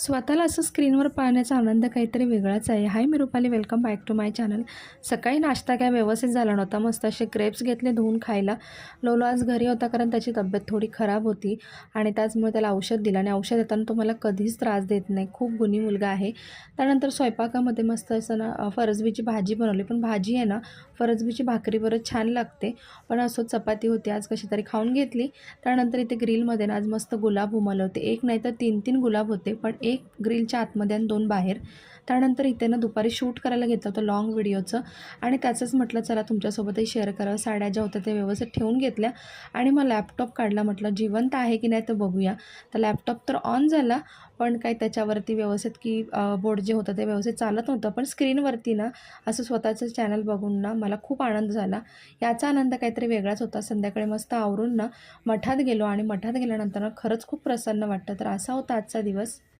स्वतःला असं स्क्रीनवर पाहण्याचा आनंद काहीतरी वेगळाच आहे. हाय मी Rupali, welcome back to my channel. सकाळी नाश्ता काय व्यवस्थित झाला नव्हता. मस्त असे ग्रेप्स घेतले धुवून खायला. लोलो आज घरी होता कारण त्याची तब्येत थोडी खराब होती आणि त्याचमुळे त्याला औषध दिलं आणि औषध देताना तो मला कधीच त्रास देत नाही. खूप गुणी मुलगा आहे. त्यानंतर स्वयंपाकामध्ये मस्त असं ना फरसबीची भाजी बनवली. पण भाजी आहे ना फरसबीची भाकरीवरच छान लागते. पण असो चपाती होती आज कशी तरी खाऊन घेतली. त्यानंतर इथे ग्रिलमध्ये ना आज मस्त गुलाब उमलले होते. एक नाही तर 3-3 गुलाब होते. पण एक ग्रिलच्या आतमध्ये आणि 2 बाहेर. त्यानंतर इथे ना दुपारी शूट करायला घेतलं होतं लाँग व्हिडिओचं आणि त्याचंच म्हटलं चला तुमच्यासोबतही शेअर करावं. साड्या ज्या होत्या त्या व्यवस्थित ठेवून घेतल्या आणि मग लॅपटॉप काढला. म्हटलं जिवंत आहे की नाही तर बघूया. तर लॅपटॉप तर ऑन झाला, पण काही त्याच्यावरती व्यवस्थित की बोर्ड जे होतं ते व्यवस्थित चालत नव्हतं. पण स्क्रीनवरती ना असं स्वतःचं चॅनल बघून ना मला खूप आनंद झाला. याचा आनंद काहीतरी वेगळाच होता. संध्याकाळी मस्त आवरून ना मठात गेलो आणि मठात गेल्यानंतर ना खरंच खूप प्रसन्न वाटतं. तर असा होता आजचा दिवस.